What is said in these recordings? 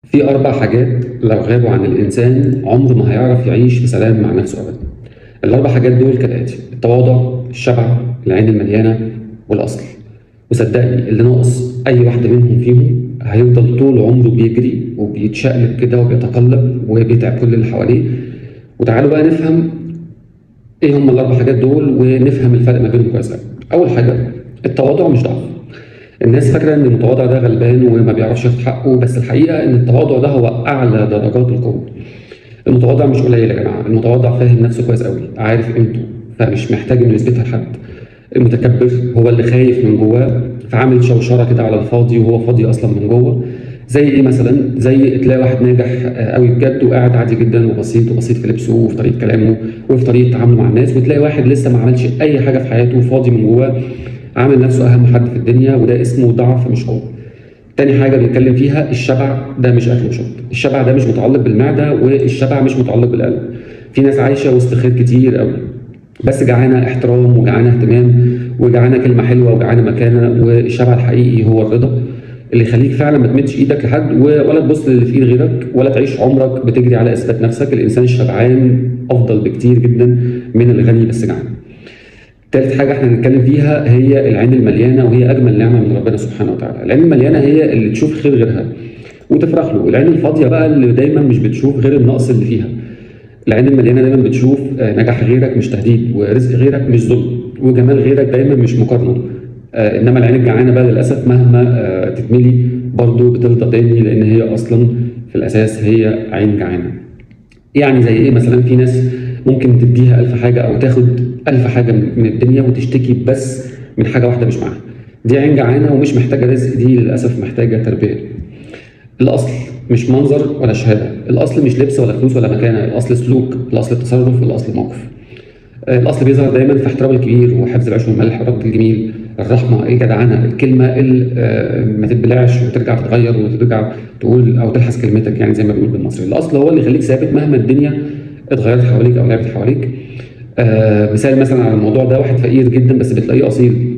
في 4 حاجات لو غابوا عن الإنسان عمره ما هيعرف يعيش في سلام مع نفسه أبدا. ال4 حاجات دول كالآتي: التواضع، الشبع، العين المليانة، والأصل. وصدقني اللي ناقص أي واحدة منهم فيهم هيفضل طول عمره بيجري وبيتشقلب كده وبيتقلب وبيتعب كل اللي حواليه. وتعالوا بقى نفهم إيه هم ال4 حاجات دول ونفهم الفرق ما بينهم كويس أوي. أول حاجة، التواضع مش ضعف. الناس فاكرة إن المتواضع ده غلبان وما بيعرفش ياخد حقه، بس الحقيقة إن التواضع ده هو أعلى درجات القوة. المتواضع مش قليل يا جماعة، المتواضع فاهم نفسه كويس قوي، عارف قيمته، فمش محتاج إنه يثبتها لحد. المتكبر هو اللي خايف من جواه، فعامل شوشرة كده على الفاضي وهو فاضي أصلا من جوه. زي إيه مثلا؟ زي تلاقي واحد ناجح قوي بجد وقاعد عادي جدا وبسيط في لبسه وفي طريقة كلامه وفي طريقة تعامله مع الناس، وتلاقي واحد لسه ما عملش أي حاجة في حياته وفاضي من جواه، عامل نفسه أهم حد في الدنيا، وده اسمه ضعف مش قوة. تاني حاجة بنتكلم فيها الشبع، ده مش أكل وشرب. الشبع ده مش متعلق بالمعدة، والشبع مش متعلق بالقلب. في ناس عايشة وسط خير كتير قوي، بس جعانة احترام وجعانة اهتمام وجعانة كلمة حلوة وجعانة مكانة. والشبع الحقيقي هو الرضا اللي يخليك فعلا ما تمدش ايدك لحد ولا تبص للي في ايد غيرك ولا تعيش عمرك بتجري على اثبات نفسك. الانسان الشبعان افضل بكتير جدا من الغني بس جعان. تالت حاجة احنا هنتكلم فيها هي العين المليانة، وهي أجمل نعمة من ربنا سبحانه وتعالى. العين المليانة هي اللي تشوف خير غيرها وتفرح له. العين الفاضية بقى اللي دايما مش بتشوف غير النقص اللي فيها. العين المليانة دايما بتشوف نجاح غيرك مش تهديد، ورزق غيرك مش ظلم، وجمال غيرك دايما مش مقارنة. إنما العين الجعانة بقى للأسف مهما تتملي برضه بتفضى تاني، لأن هي أصلا في الأساس هي عين جعانة. يعني زي ايه مثلا؟ في ناس ممكن تديها 1000 حاجة أو تاخد 1000 حاجة من الدنيا وتشتكي بس من حاجة واحدة مش معاها. دي عين جعانة ومش محتاجة رزق، دي للأسف محتاجة تربية. الأصل مش منظر ولا شهادة، الأصل مش لبس ولا فلوس ولا مكانة، الأصل سلوك، الأصل تصرف، الأصل موقف. الأصل بيظهر دايما في احترام الكبير وحفظ العيش والملح والرد الجميل، الرحمة، الجدعنة، الكلمة اللي ما تتبلعش وترجع تتغير وترجع تقول أو تلحس كلمتك، يعني زي ما بنقول بالمصري. الأصل هو اللي يخليك ثابت مهما الدنيا اتغيرت حواليك أو لعبت حواليك. مثال مثلا على الموضوع ده: واحد فقير جدا بس بتلاقيه أصيل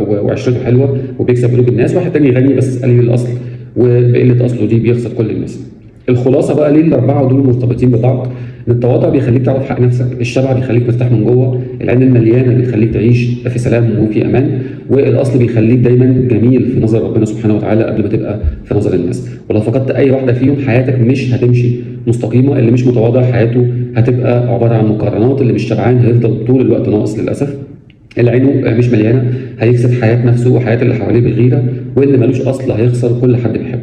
وعشرته حلوة وبيكسب قلوب الناس، واحد تاني غني بس قليل الأصل وبقلة أصله دي بيخسر كل الناس. الخلاصة بقى ليه ال4 دول مرتبطين ببعض؟ إن التواضع بيخليك تعرف حق نفسك، الشبع بيخليك مرتاح من جوه، العين المليانة بتخليك تعيش في سلام وفي أمان، والأصل بيخليك دايما جميل في نظر ربنا سبحانه وتعالى قبل ما تبقى في نظر الناس. ولو فقدت أي واحدة فيهم حياتك مش هتمشي مستقيمة. اللي مش متواضع حياته هتبقى عبارة عن مقارنات، اللي مش شبعان هيفضل طول الوقت ناقص للأسف. اللي عينه مش مليانة هيكسب حياة نفسه وحياة اللي حواليه بالغيرة، واللي ملوش أصل هيخسر كل حد بيحبه.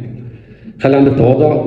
خلي عندك تواضع.